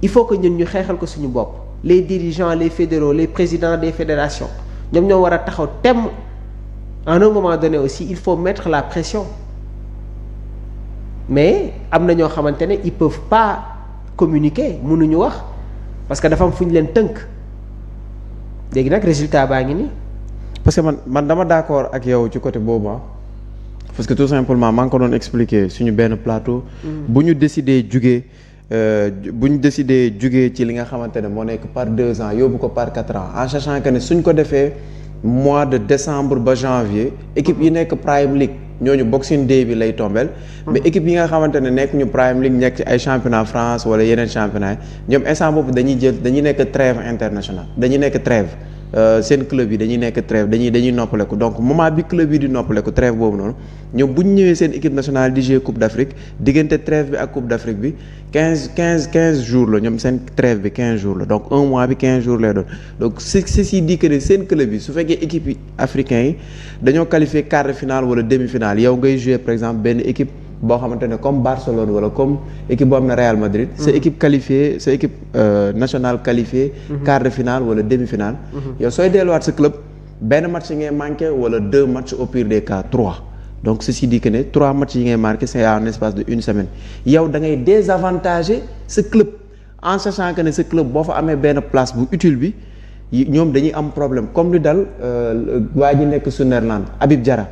il faut que ñun ñu xeexal ko suñu bopp les dirigeants les fédéraux les présidents des fédérations ñoom ñoo war a taxaw temm à un moment donné aussi il faut mettre la pression mais am na ñoo xamante ne ils peuvent pas communiquer mënuñu wax parce que dafa am fu ñu leen tënk léegi nag résultat baa ngi nii. parce que man dama d'accord ak yow ci côté boobu parce que tout simplement maa ngi ko doon expliquer suñu benn plateau. bu ñu décider jugee ci li nga xamante ne moo nekk par 2 ans yóbbu ko par 4 ans en sachant que ne suñ ko defee mois de décembre ba janvier équipe yi nekk Prime League ñooñu Boxing Day bi lay tombeel mais équipe yi nga xamante ne nekk ñu Prime League nekk ci ay championnat France wala yeneen championnat yi ñoom instant boobu dañuy nekk trêve international dañuy nekk trêve seen club yi dañuy nekk trêve dañuy noppaleku donc moment bi club yi di noppaleku trêve boobu noonu ñoom bu ñu ñëwee seen équipe nationale di jouer Coupe d'Afrique diggante trêve bi ak Coupe d'Afrique bi 15 jours la ñoom seen trêve bi 15 jours la donc un mois bi 15 jours lay doon donc ceci dit que ne seen club yi su fekkee équipe yi africain yi dañoo qualifier quart de finale wala demi-finale yow ngay jouer par exemple benn équipe boo xamante ne comme Barcelone wala comme équipe boo xam ne Real Madrid. sa équipe qualifiée sa équipe nationale qualifiée. quart de finale wala demi-finale. yow sooy delluwaat sa club benn match yi ngay manqué wala 2 matchs au pire des cas 3 donc ceci dit que ne 3 matchs yi ngay marqué c'est en espace de 1 semaine yow da ngay désavantager sa club en sachant que ne sa club boo fa amee benn place bu utile bi ñoom dañuy am problème comme li dal waa ji nekk Sunderland Habib Diarra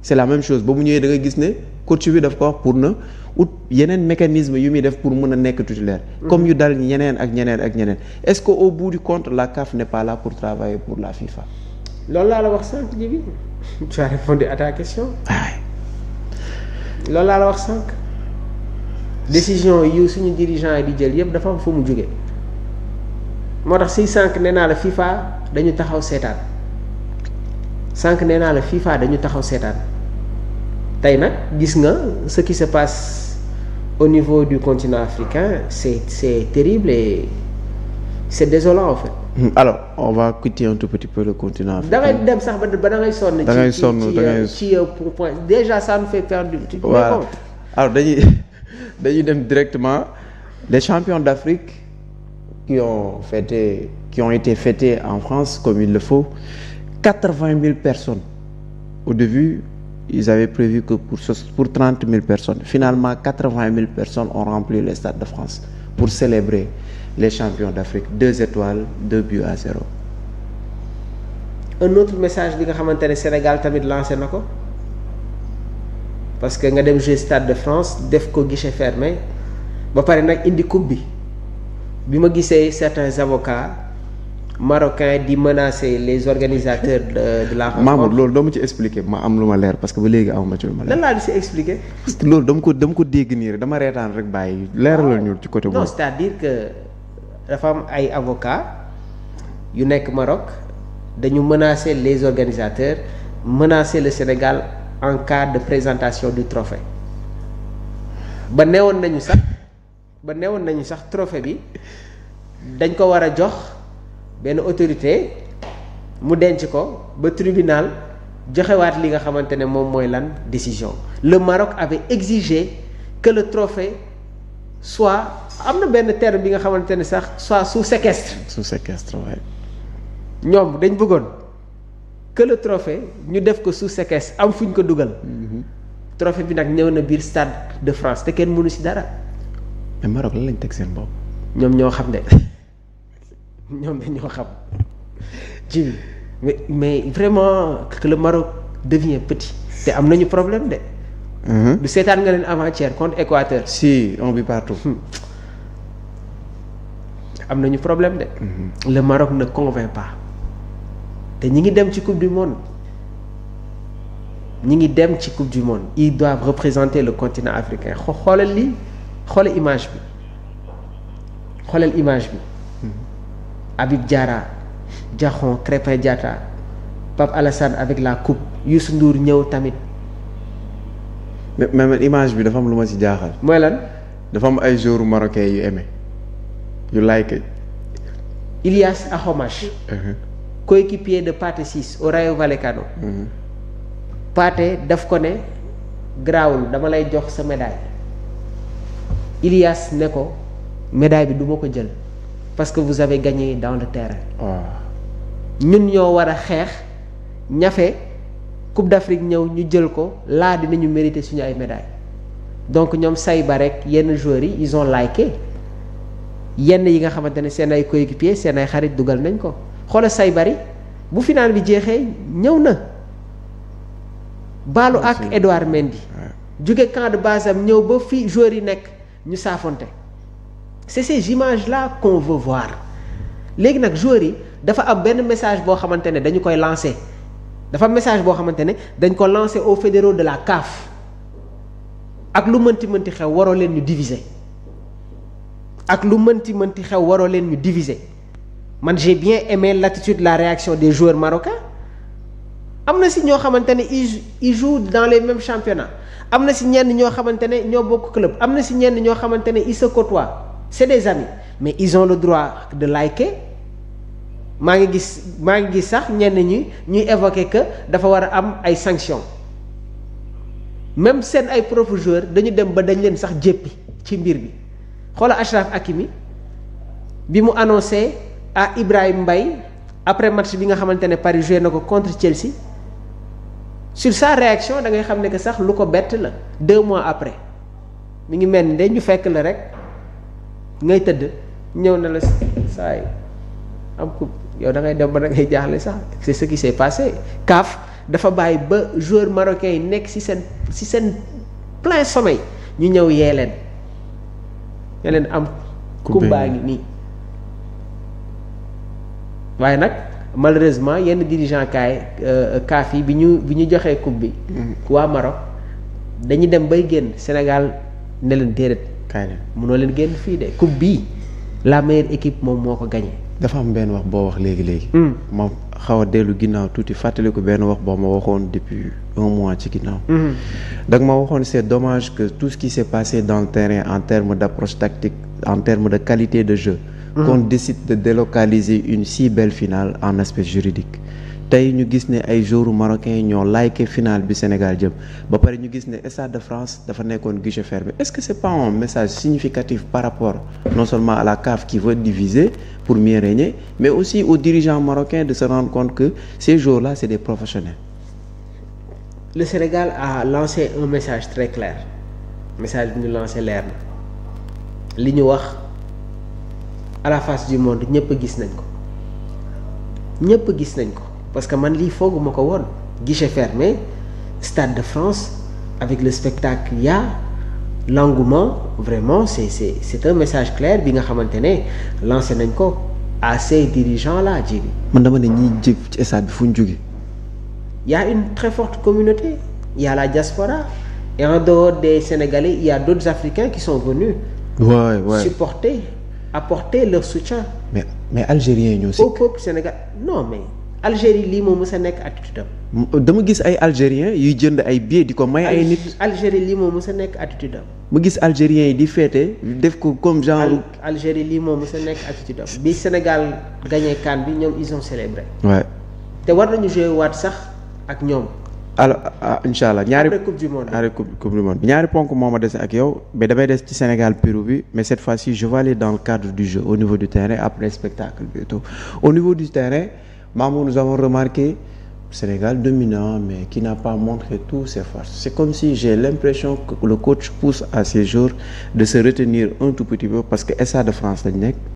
c'est la même chose ba mu ñëwee da nga gis ne. coach bi daf ko wax pour na ut yeneen mécanisme yu muy def pour mën a nekk titulaire comme yu dal ñeneen ak ñeneen est-ce que au bout du compte la CAF n'est pas là pour travailler pour la FIFA. loolu laa la wax sànq ji bi tu as répondu à ta question. loolu laa la wax sànq décision yu suñu dirigeant yi di jël yëpp dafa am fu mu jóge moo tax si sànq nee naa la FIFA dañu taxaw seetaan tey nag gis nga ce qui se passe au niveau du continent africain c'est terrible et c'est désolant en fait. Alors on va quitter un tout petit peu le continent africain. da ngay dem sax ba da ngay sonn. da ngay sonn ci pour point déjà ça nous fait perdre du temps. Voilà alors dañuy dem directement les champions d'Afrique qui ont été fêtés en France comme il le faut 80 000 personnes au début. Ils avaient prévu que pour 30 000 personnes. Finalement, 80 000 personnes ont rempli les stades de France pour célébrer les champions d'Afrique. 2 étoiles, 2 buts à 0. Un autre message bi nga xamante ne Sénégal tamit lancé na ko parce que nga dem jouer stade de France def ko guichet fermé ba pare nag indi coupe bi ma gisee certains avocats marocains di menacer les organisateurs de la rencontre. Mamour loolu doo ma ci expliquer ma am lu ma leer parce que ba léegi amuma ci lu ma leer. lan laa di si expliquer. parce que loolu dama ko dégg nii rek dama reetaan rek bàyyi leeralal ñu ci côté boobu. non c'est-à-dire que dafa am ay avocats yu nekk Maroc dañu menacer les organisateurs menacer le Sénégal en cas de présentation du trophée ba newoon nañu sax trophée bi dañ ko war a jox. benn autorité mu denc ko ba tribunal joxewaat li nga xamante ne moom mooy lan décision le Maroc avait exigé que le trophée soit am na benn terme bi nga xamante ne sax soit sous séquestre. sous séquestre waaye. ñoom dañ bëggoon que le trophée ñu def ko sous séquestre am fu ñu ko dugal. trophée bi nag ñëw na biir stade de France te kenn mënu ci dara. mais Maroc lan lañ teg seen bopp. ñoom ñoo xam de. ñoom dañoo xam ji mais vraiment que le Maroc devient petit te am nañu problème de. du seetaan nga leen avant-hier contre Équateur. si on vit partout. am nañu problème de. Le Maroc ne convainc pas te ñi ngi dem ci coupe du monde ils doivent représenter le continent africain xoolal lii xoolal image bi. Habib Diarra Diakhoum Krépin Diatta Pape Alassane avec la coupe Youssou Ndour ñëw tamit. mais image bi dafa am lu ma ci jaaxal. mooy lan. dafa am ay joueurs marocains yu aimé yu like. Ilias Ahomache. coéquipier de Pathé Ciss au Rayo Vallecano. Pathé daf ko ne garaawul dama lay jox sa médaille. Ilias ne ko médaille bi du ma ko jël parce que vous avez gagné dans le terrain. waaw ñun ñoo war a xeex ñafe Coupe d'Afrique ñëw ñu jël ko laa dinañu mériter suñu ay médailles donc ñoom Sayba rek yenn joueurs yi ils ont liké yenn yi nga xamante ne seen ay coéquipiers seen ay xarit dugal nañ ko xoolal Saybari bu final bi jeexee ñëw na baalu ak Edouard Mendy jóge camp de base am ñëw ba fii joueurs yi nekk ñu saafonte c'est ces images là qu'on veut voir léegi nag joueurs yi dafa am benn message boo xamante ne dañu koy lancer dafa am message boo xamante ne dañ ko lancer aux fédéraux de la CAF ak lu mënti xew waroo leen ñu diviser ak lu mënti xew waroo leen ñu diviser man j'ai bien aimé l'attitude la réaction des joueurs marocains am na si ñoo xamante ne ils jouent dans les mêmes championnats am na si ñenn ñoo xamante ne ñoo bokk club am na si ñenn ñoo xamante ne ils se côtoient c'est des amis mais ils ont le droit de liker maa ngi gis sax ñenn ñuy évoquer que dafa war a am ay sanctions même seen ay propres joueurs dañu dem ba dañ leen sax jéppi ci mbir bi xoola Achraf Hakimi bi mu annoncé à Ibrahim Mbaye après match bi nga xamante ne Paris joué na ko contre Chelsea sur sa réaction da ngay xam ne que sax lu ko bett la 2 mois après mi ngi mel ni de ñu fekk la rek ngay tëdd ñëw na la saa yi am coupe yow da ngay dem ba da ngay jaaxle sax c'est ce qui s'est passé CAF dafa bàyyi ba joueurs marocains yi nekk ci seen plein sommeil ñu ñëw yee leen am coupe baa ngi nii waaye nag malheureusement yenn dirigeant CAF yi bi ñu joxee coupe bi waa Maroc dañu dem bay génn Sénégal ne leen déedéet kaay leen mënoo leen génn fii de coupe bii la meilleure équipe moom moo ko gagné. dafa am benn wax boo wax léegi ma xaw a dellu ginnaaw tuuti fàttaliku benn wax boo ma waxoon depuis 1 mois ci ginnaaw. da nga ma waxoon c'est dommage que tout ce qui s'est passé dans le terrain en termes d'approche tactique en termes de qualité de jeu. qu'on décide de délocaliser une si belle finale en aspect juridique. tey ñu gis ne ay joueurs marocains ñoo liké finale bi Sénégal jëm ba pare ñu gis ne Stade de France dafa nekkoon guichet fermé est-ce que c'est pas un message significatif par rapport non seulement à la CAF qui veut diviser pour mieux régner mais aussi aux dirigeants marocains de se rendre compte que ces joueurs-là c'est des professionnels. Le Sénégal a lancé un message très clair message bi ñu lancé leer na li ñu wax à la face du monde ñëpp gis nañ ko parce que man lii fooguma ko woon guichet fermé Stade de France avec le spectacle il y a l'engouement vraiment c'est un message clair bi nga xamante ne lancé nañ ko à ces dirigeants là ji bi man dama ne ñiy jëf ci stade bi fu ñu jóge il y a une très forte communauté il y a la diaspora et en dehors des Sénégalais il y a d'autres Africains qui sont venus supporter apporter leur soutien mais Algériens ñoo si au peuple Sénégal non mais Algérie lii moo mës a nekk attitude am. dama gis ay Algériens yuy jënd ay billets di ko may ay nit. Algérie lii moo mës a nekk attitude am. ma gis Algériens yi di féete def ko comme genre. Algérie lii moo mës a nekk attitude am bi Sénégal gagné CAN bi ñoom ils ont célébré. Ouais. te war nañu jouer waat sax ak ñoom. alors incha allah ñaari après coupe du monde. après coupe du monde ñaari ponk moo ma des ak yow mais damay des ci Sénégal Pérou bi mais cette fois-ci je vais aller dans le cadre du jeu au niveau du terrain après spectacle bi et tout au niveau du terrain. Mamour, nous avons remarqué Sénégal dominant mais qui n'a pas montré toutes ses forces. C'est comme si j'ai l'impression que le coach pousse à ses joueurs de se retenir un tout petit peu parce que Stade de France lañ nekk